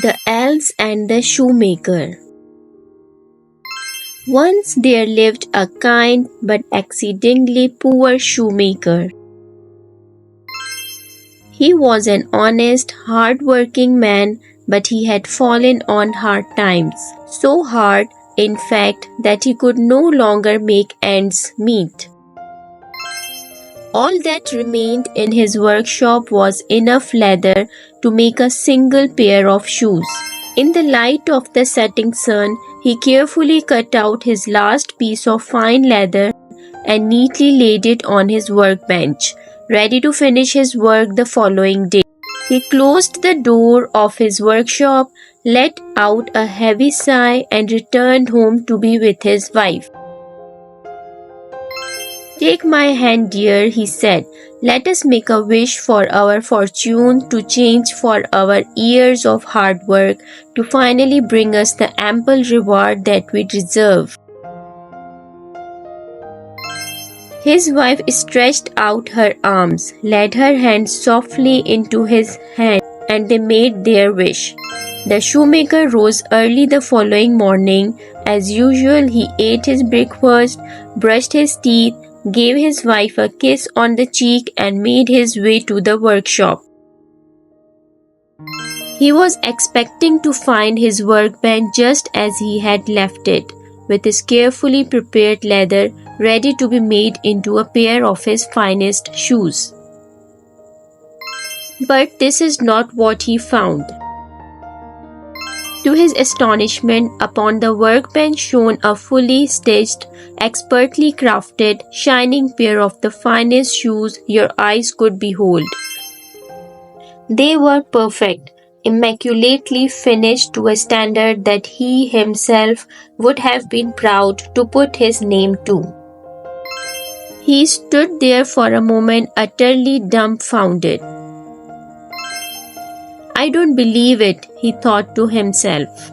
The Elves and the Shoemaker. Once there lived a kind but exceedingly poor shoemaker. He was an honest, hard-working man, but he had fallen on hard times. So hard, in fact, that he could no longer make ends meet. All that remained in his workshop was enough leather to make a single pair of shoes. In the light of the setting sun, he carefully cut out his last piece of fine leather and neatly laid it on his workbench, ready to finish his work the following day. He closed the door of his workshop, let out a heavy sigh, and returned home to be with his wife. "Take my hand, dear," he said. "Let us make a wish for our fortune to change, for our years of hard work to finally bring us the ample reward that we deserve." His wife stretched out her arms, laid her hand softly into his hand, and they made their wish. The shoemaker rose early the following morning. As usual, he ate his breakfast, brushed his teeth, gave his wife a kiss on the cheek, and made his way to the workshop. He was expecting to find his workbench just as he had left it, with his carefully prepared leather ready to be made into a pair of his finest shoes. But this is not what he found. To his astonishment, upon the workbench shone a fully stitched, expertly crafted, shining pair of the finest shoes your eyes could behold. They were perfect, immaculately finished to a standard that he himself would have been proud to put his name to. He stood there for a moment, utterly dumbfounded. "I don't believe it," he thought to himself.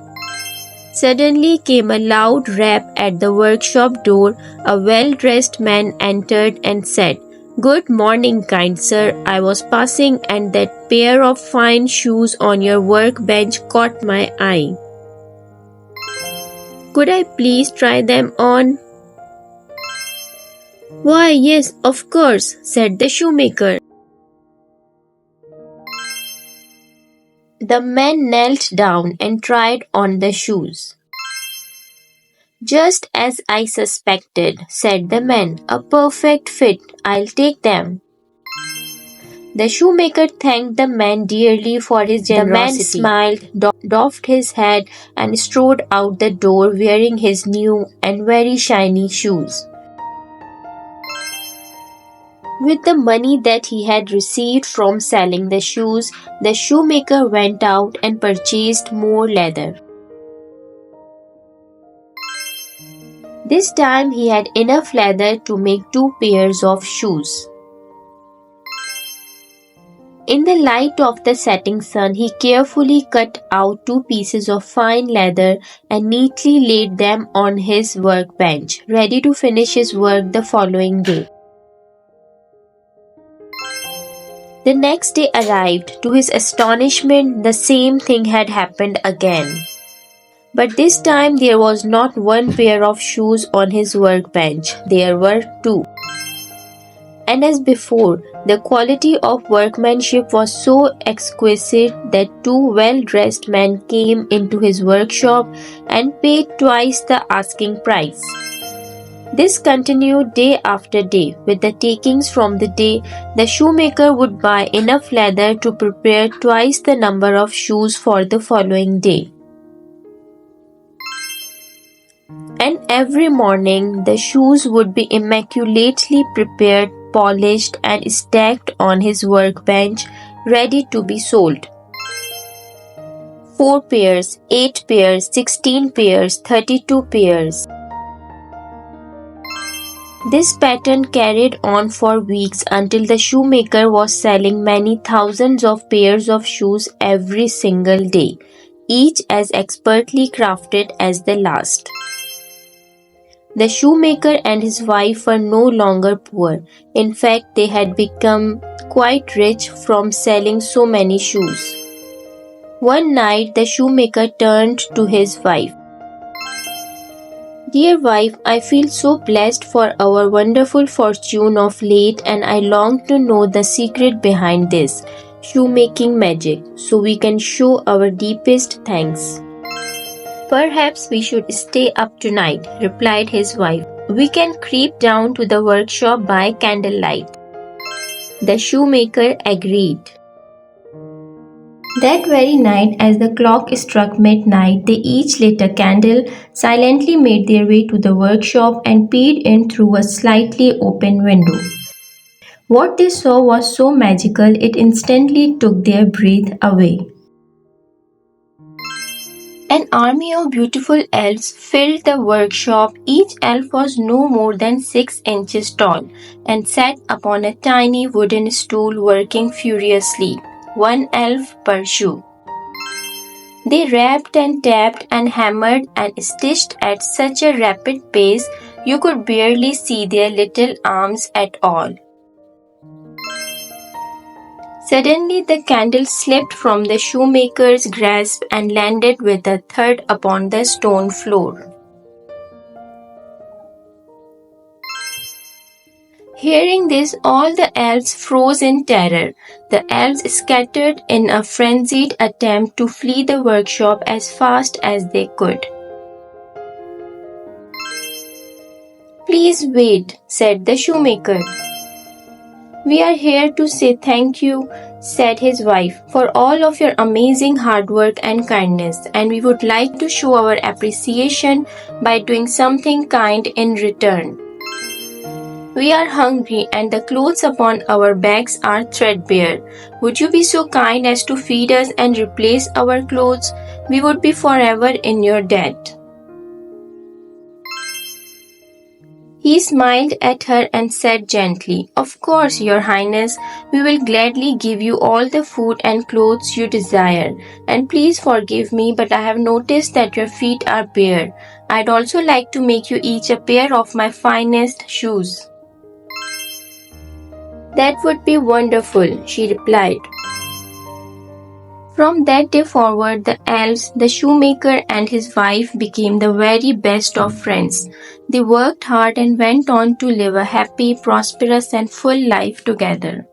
Suddenly came a loud rap at the workshop door. A well-dressed man entered and said, "Good morning, kind sir. I was passing and that pair of fine shoes on your workbench caught my eye. Could I please try them on?" "Why, yes, of course," said the shoemaker. The man knelt down and tried on the shoes. "Just as I suspected," said the man. "A perfect fit. I'll take them." The shoemaker thanked the man dearly for his generosity. The man smiled, doffed his hat, and strode out the door wearing his new and very shiny shoes. With the money that he had received from selling the shoes, the shoemaker went out and purchased more leather. This time he had enough leather to make 2 pairs of shoes. In the light of the setting sun, he carefully cut out 2 pieces of fine leather and neatly laid them on his workbench, ready to finish his work the following day. The next day arrived. To his astonishment, the same thing had happened again. But this time there was not 1 pair of shoes on his workbench. There were 2. And as before, the quality of workmanship was so exquisite that 2 well-dressed men came into his workshop and paid twice the asking price. This continued day after day. With the takings from the day, the shoemaker would buy enough leather to prepare twice the number of shoes for the following day. And every morning, the shoes would be immaculately prepared, polished, and stacked on his workbench, ready to be sold. 4 pairs, 8 pairs, 16 pairs, 32 pairs. This pattern carried on for weeks until the shoemaker was selling many thousands of pairs of shoes every single day, each as expertly crafted as the last. The shoemaker and his wife were no longer poor. In fact, they had become quite rich from selling so many shoes. One night the shoemaker turned to his wife. Dear wife, I feel so blessed for our wonderful fortune of late, and I long to know the secret behind this shoemaking magic so we can show our deepest thanks. Perhaps we should stay up tonight, replied his wife. We can creep down to the workshop by candlelight. The shoemaker agreed. That very night, as the clock struck midnight, they each lit a candle, silently made their way to the workshop, and peered in through a slightly open window. What they saw was so magical it instantly took their breath away. An army of beautiful elves filled the workshop. Each elf was no more than 6 inches tall and sat upon a tiny wooden stool working furiously, one elf per shoe. They rapped and tapped and hammered and stitched at such a rapid pace you could barely see their little arms at all. Suddenly the candle slipped from the shoemaker's grasp and landed with a thud upon the stone floor. Hearing this, all the elves froze in terror. The elves scattered in a frenzied attempt to flee the workshop as fast as they could. Please wait, said the shoemaker. We are here to say thank you, said his wife, for all of your amazing hard work and kindness, and we would like to show our appreciation by doing something kind in return. We are hungry and the clothes upon our backs are threadbare. Would you be so kind as to feed us and replace our clothes? We would be forever in your debt. He smiled at her and said gently, Of course, Your Highness, we will gladly give you all the food and clothes you desire. And please forgive me, but I have noticed that your feet are bare. I'd also like to make you each a pair of my finest shoes. That would be wonderful, she replied. From that day forward, the elves, the shoemaker and his wife became the very best of friends. They worked hard and went on to live a happy, prosperous and full life together.